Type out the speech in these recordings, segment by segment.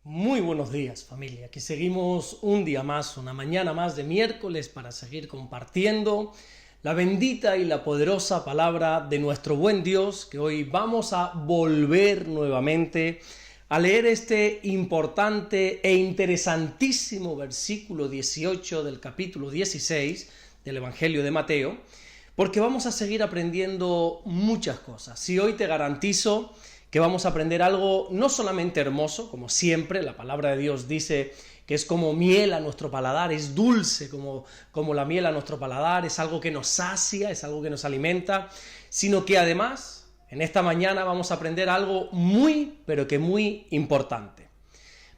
Muy buenos días, familia. Aquí seguimos un día más, una mañana más de miércoles para seguir compartiendo la bendita y la poderosa palabra de nuestro buen Dios, que hoy vamos a volver nuevamente a leer este importante e interesantísimo versículo 18 del capítulo 16 del Evangelio de Mateo, porque vamos a seguir aprendiendo muchas cosas. Y hoy te garantizo que vamos a aprender algo no solamente hermoso, como siempre, la palabra de Dios dice que es como miel a nuestro paladar, es dulce como la miel a nuestro paladar, es algo que nos sacia, es algo que nos alimenta, sino que además, en esta mañana vamos a aprender algo muy, pero que muy importante.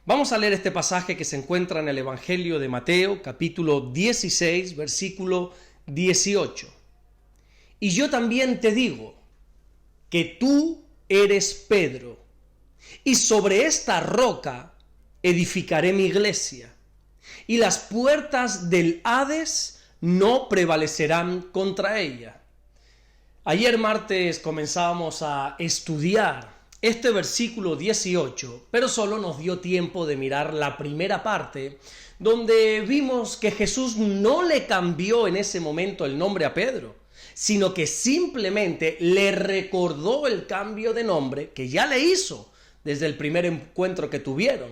Vamos a leer este pasaje que se encuentra en el Evangelio de Mateo, capítulo 16, versículo 18. Y yo también te digo que tú eres Pedro, y sobre esta roca edificaré mi iglesia, y las puertas del Hades no prevalecerán contra ella. Ayer martes comenzábamos a estudiar este versículo 18, pero solo nos dio tiempo de mirar la primera parte, donde vimos que Jesús no le cambió en ese momento el nombre a Pedro, sino que simplemente le recordó el cambio de nombre que ya le hizo desde el primer encuentro que tuvieron.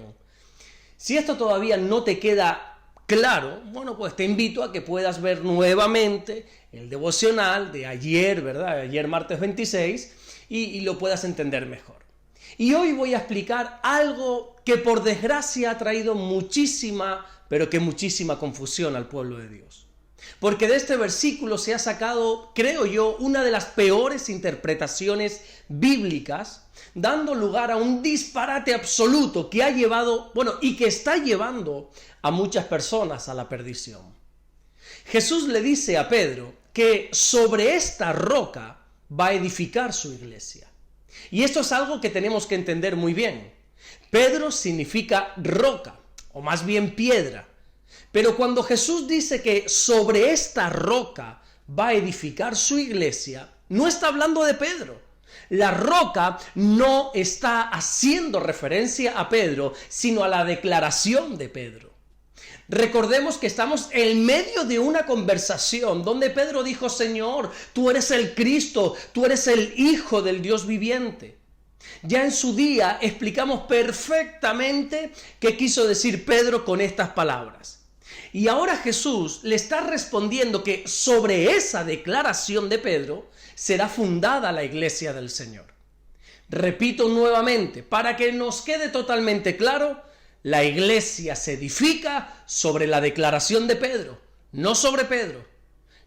Si esto todavía no te queda claro, bueno, pues te invito a que puedas ver nuevamente el devocional de ayer, ¿verdad? Ayer martes 26, y lo puedas entender mejor. Y hoy voy a explicar algo que por desgracia ha traído muchísima, pero que muchísima confusión al pueblo de Dios. Porque de este versículo se ha sacado, creo yo, una de las peores interpretaciones bíblicas, dando lugar a un disparate absoluto que ha llevado, y que está llevando a muchas personas a la perdición. Jesús le dice a Pedro que sobre esta roca va a edificar su iglesia. Y esto es algo que tenemos que entender muy bien. Pedro significa roca, o más bien piedra. Pero cuando Jesús dice que sobre esta roca va a edificar su iglesia, no está hablando de Pedro. La roca no está haciendo referencia a Pedro, sino a la declaración de Pedro. Recordemos que estamos en medio de una conversación donde Pedro dijo: Señor, tú eres el Cristo, tú eres el Hijo del Dios viviente. Ya en su día explicamos perfectamente qué quiso decir Pedro con estas palabras. Y ahora Jesús le está respondiendo que sobre esa declaración de Pedro será fundada la iglesia del Señor. Repito nuevamente, para que nos quede totalmente claro, la iglesia se edifica sobre la declaración de Pedro, no sobre Pedro.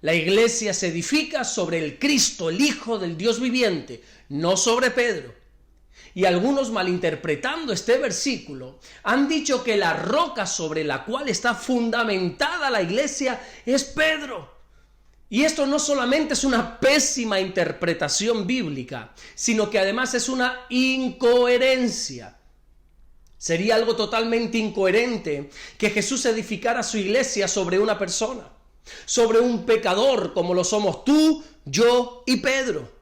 La iglesia se edifica sobre el Cristo, el Hijo del Dios viviente, no sobre Pedro. Y algunos, malinterpretando este versículo, han dicho que la roca sobre la cual está fundamentada la iglesia es Pedro. Y esto no solamente es una pésima interpretación bíblica, sino que además es una incoherencia. Sería algo totalmente incoherente que Jesús edificara su iglesia sobre una persona, sobre un pecador como lo somos tú, yo y Pedro.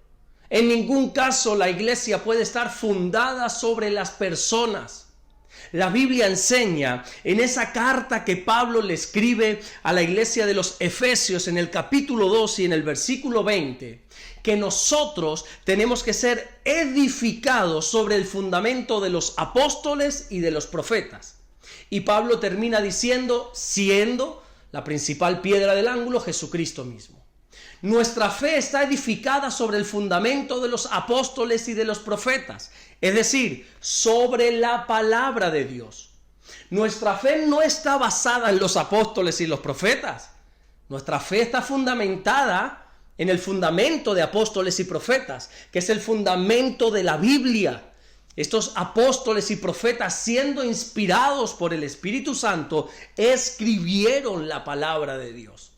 En ningún caso la iglesia puede estar fundada sobre las personas. La Biblia enseña en esa carta que Pablo le escribe a la iglesia de los Efesios en el capítulo 2 y en el versículo 20, que nosotros tenemos que ser edificados sobre el fundamento de los apóstoles y de los profetas. Y Pablo termina diciendo, siendo la principal piedra del ángulo Jesucristo mismo. Nuestra fe está edificada sobre el fundamento de los apóstoles y de los profetas, es decir, sobre la palabra de Dios. Nuestra fe no está basada en los apóstoles y los profetas. Nuestra fe está fundamentada en el fundamento de apóstoles y profetas, que es el fundamento de la Biblia. Estos apóstoles y profetas, siendo inspirados por el Espíritu Santo, escribieron la palabra de Dios.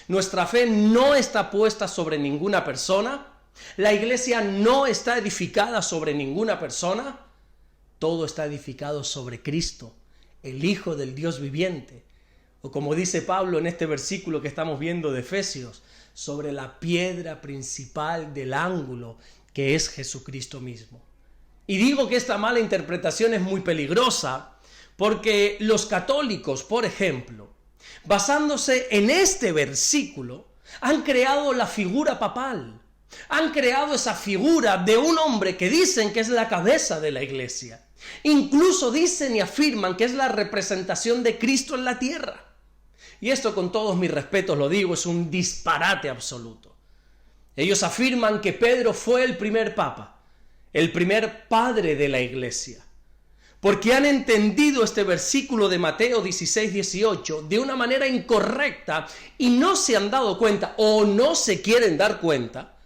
Nuestra fe no está puesta sobre ninguna persona. La iglesia no está edificada sobre ninguna persona. Todo está edificado sobre Cristo, el Hijo del Dios viviente. O como dice Pablo en este versículo que estamos viendo de Efesios, sobre la piedra principal del ángulo, que es Jesucristo mismo. Y digo que esta mala interpretación es muy peligrosa, Porque los católicos, por ejemplo, basándose en este versículo, han creado la figura papal. Han creado esa figura de un hombre que dicen que es la cabeza de la iglesia. Incluso dicen y afirman que es la representación de Cristo en la tierra. Y esto, con todos mis respetos lo digo, es un disparate absoluto. Ellos afirman que Pedro fue el primer papa, el primer padre de la iglesia, porque han entendido este versículo de Mateo 16-18 de una manera incorrecta y no se han dado cuenta o no se quieren dar cuenta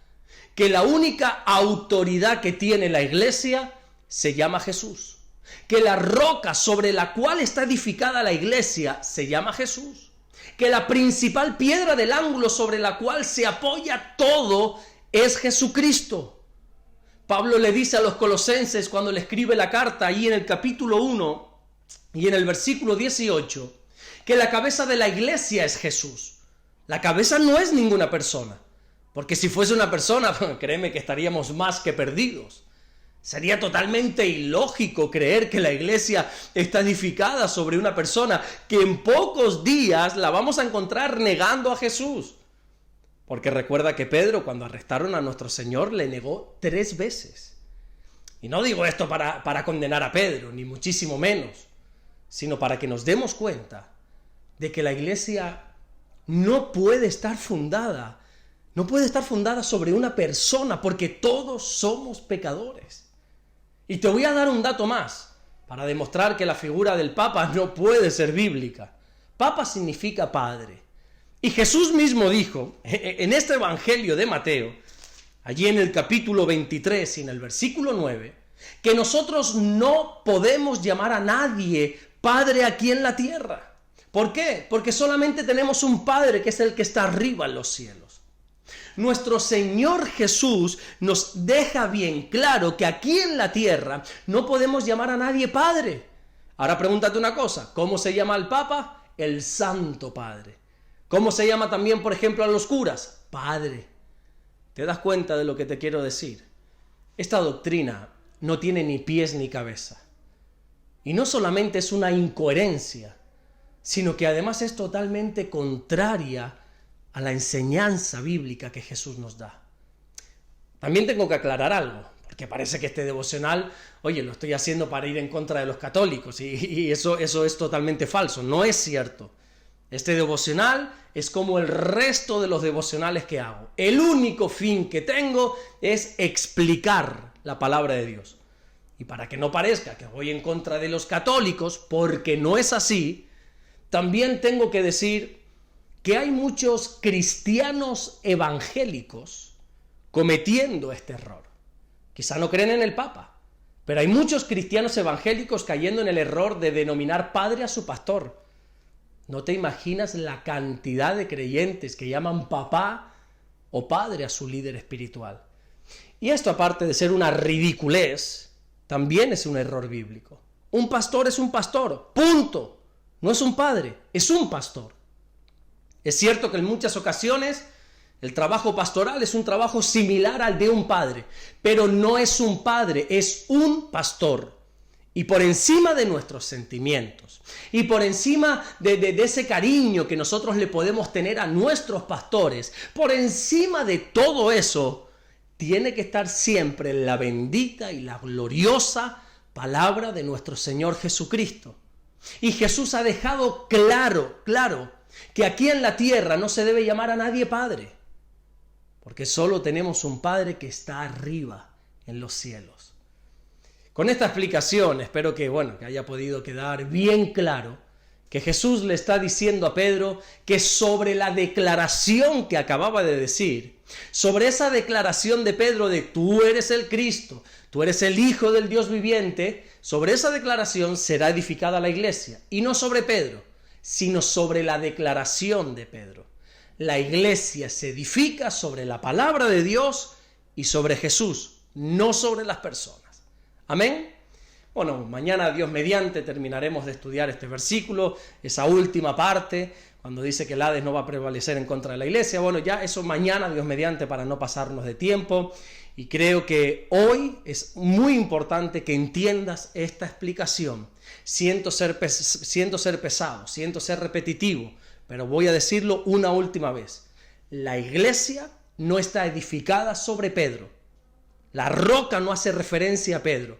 que la única autoridad que tiene la iglesia se llama Jesús, que la roca sobre la cual está edificada la iglesia se llama Jesús, que la principal piedra del ángulo sobre la cual se apoya todo es Jesucristo. Pablo le dice a los colosenses cuando le escribe la carta, ahí en el capítulo 1 y en el versículo 18, que la cabeza de la iglesia es Jesús. La cabeza no es ninguna persona, porque si fuese una persona, créeme que estaríamos más que perdidos. Sería totalmente ilógico creer que la iglesia está edificada sobre una persona que en pocos días la vamos a encontrar negando a Jesús. Porque recuerda que Pedro, cuando arrestaron a nuestro Señor, le negó 3 veces. Y no digo esto para condenar a Pedro, ni muchísimo menos, sino para que nos demos cuenta de que la iglesia no puede estar fundada sobre una persona, porque todos somos pecadores. Y te voy a dar un dato más, para demostrar que la figura del Papa no puede ser bíblica. Papa significa padre. Y Jesús mismo dijo, en este Evangelio de Mateo, allí en el capítulo 23 y en el versículo 9, que nosotros no podemos llamar a nadie padre aquí en la tierra. ¿Por qué? Porque solamente tenemos un Padre que es el que está arriba en los cielos. Nuestro Señor Jesús nos deja bien claro que aquí en la tierra no podemos llamar a nadie Padre. Ahora pregúntate una cosa, ¿cómo se llama al Papa? El Santo Padre. ¿Cómo se llama también, por ejemplo, a los curas? Padre. ¿Te das cuenta de lo que te quiero decir? Esta doctrina no tiene ni pies ni cabeza. Y no solamente es una incoherencia, sino que además es totalmente contraria a la enseñanza bíblica que Jesús nos da. También tengo que aclarar algo, porque parece que este devocional, oye, lo estoy haciendo para ir en contra de los católicos, y eso es totalmente falso, no es cierto. Este devocional es como el resto de los devocionales que hago. El único fin que tengo es explicar la palabra de Dios. Y para que no parezca que voy en contra de los católicos, porque no es así, también tengo que decir que hay muchos cristianos evangélicos cometiendo este error. Quizá no creen en el Papa, pero hay muchos cristianos evangélicos cayendo en el error de denominar padre a su pastor. No te imaginas la cantidad de creyentes que llaman papá o padre a su líder espiritual. Y esto, aparte de ser una ridiculez, también es un error bíblico. Un pastor es un pastor, punto. No es un padre, es un pastor. Es cierto que en muchas ocasiones el trabajo pastoral es un trabajo similar al de un padre, pero no es un padre, es un pastor. Y por encima de nuestros sentimientos, y por encima de ese cariño que nosotros le podemos tener a nuestros pastores, por encima de todo eso, tiene que estar siempre la bendita y la gloriosa palabra de nuestro Señor Jesucristo. Y Jesús ha dejado claro, que aquí en la tierra no se debe llamar a nadie Padre, porque solo tenemos un Padre que está arriba en los cielos. Con esta explicación espero que haya podido quedar bien claro que Jesús le está diciendo a Pedro que sobre la declaración que acababa de decir, sobre esa declaración de Pedro de tú eres el Cristo, tú eres el Hijo del Dios viviente, sobre esa declaración será edificada la iglesia, y no sobre Pedro, sino sobre la declaración de Pedro. La iglesia se edifica sobre la palabra de Dios y sobre Jesús, no sobre las personas. Amén. Bueno, mañana, Dios mediante, terminaremos de estudiar este versículo, esa última parte, cuando dice que el Hades no va a prevalecer en contra de la iglesia. Bueno, ya eso mañana, Dios mediante, para no pasarnos de tiempo. Y creo que hoy es muy importante que entiendas esta explicación Siento ser pesado, siento ser repetitivo, pero voy a decirlo una última vez. La iglesia no está edificada sobre Pedro. La roca no hace referencia a Pedro.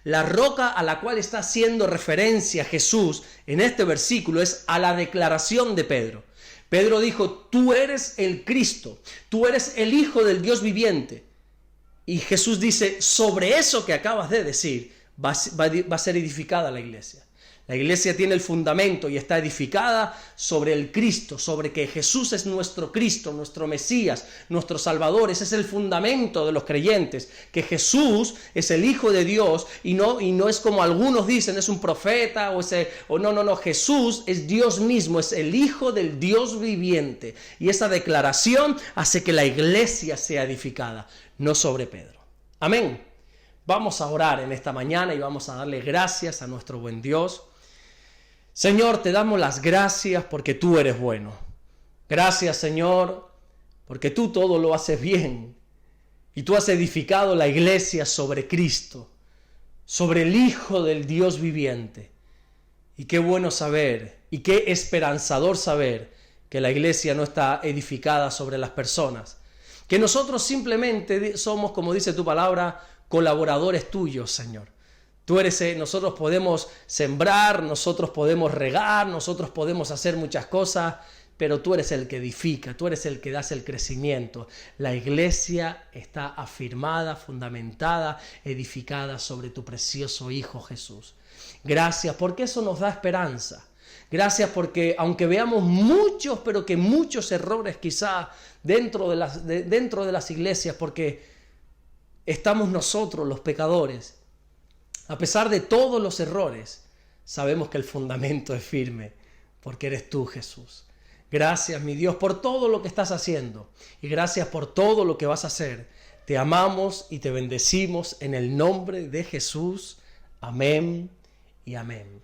La roca a la cual está haciendo referencia Jesús en este versículo es a la declaración de Pedro. Pedro dijo, tú eres el Cristo, tú eres el Hijo del Dios viviente. Y Jesús dice, sobre eso que acabas de decir, va a ser edificada la iglesia. La iglesia tiene el fundamento y está edificada sobre el Cristo, sobre que Jesús es nuestro Cristo, nuestro Mesías, nuestro Salvador. Ese es el fundamento de los creyentes, que Jesús es el Hijo de Dios y no es como algunos dicen, es un profeta no, Jesús es Dios mismo, es el Hijo del Dios viviente. Y esa declaración hace que la iglesia sea edificada, no sobre Pedro. Amén. Vamos a orar en esta mañana y vamos a darle gracias a nuestro buen Dios. Señor, te damos las gracias porque tú eres bueno. Gracias, Señor, porque tú todo lo haces bien. Y tú has edificado la iglesia sobre Cristo, sobre el Hijo del Dios viviente. Y qué bueno saber, y qué esperanzador saber que la iglesia no está edificada sobre las personas. Que nosotros simplemente somos, como dice tu palabra, colaboradores tuyos, Señor. Nosotros podemos sembrar, nosotros podemos regar, nosotros podemos hacer muchas cosas, pero tú eres el que edifica, tú eres el que das el crecimiento. La iglesia está afirmada, fundamentada, edificada sobre tu precioso Hijo Jesús. Gracias, porque eso nos da esperanza. Gracias porque aunque veamos muchos, pero que muchos errores quizá dentro de las iglesias, porque estamos nosotros los pecadores, a pesar de todos los errores, sabemos que el fundamento es firme, porque eres tú, Jesús. Gracias, mi Dios, por todo lo que estás haciendo y gracias por todo lo que vas a hacer. Te amamos y te bendecimos en el nombre de Jesús. Amén y amén.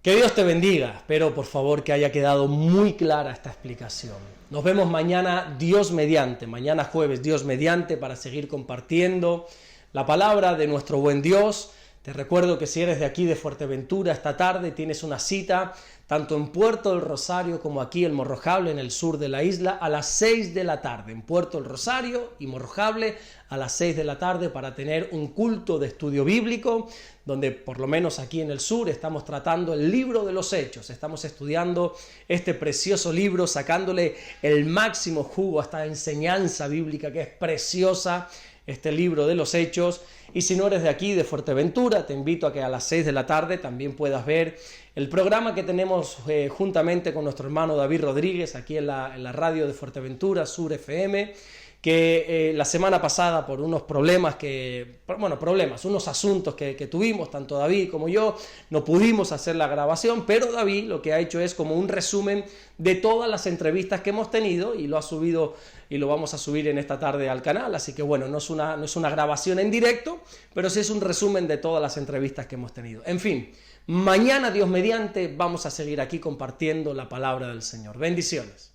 Que Dios te bendiga. Espero, por favor, que haya quedado muy clara esta explicación. Nos vemos mañana, Dios mediante, mañana jueves, Dios mediante, para seguir compartiendo la palabra de nuestro buen Dios. Te recuerdo que si eres de aquí de Fuerteventura, esta tarde tienes una cita tanto en Puerto del Rosario como aquí en Morrojable, en el sur de la isla, a las 6 de la tarde. En Puerto del Rosario y Morrojable a las 6 de la tarde para tener un culto de estudio bíblico, donde por lo menos aquí en el sur estamos tratando el libro de los Hechos. Estamos estudiando este precioso libro, sacándole el máximo jugo a esta enseñanza bíblica que es preciosa, este libro de los Hechos. Y si no eres de aquí, de Fuerteventura, te invito a que a las 6 de la tarde también puedas ver el programa que tenemos juntamente con nuestro hermano David Rodríguez aquí en la radio de Fuerteventura, Sur FM, que la semana pasada por unos unos asuntos que tuvimos, tanto David como yo, no pudimos hacer la grabación, pero David lo que ha hecho es como un resumen de todas las entrevistas que hemos tenido y lo ha subido y lo vamos a subir en esta tarde al canal, así que bueno, no es una grabación en directo, pero sí es un resumen de todas las entrevistas que hemos tenido. En fin, mañana, Dios mediante, vamos a seguir aquí compartiendo la palabra del Señor. Bendiciones.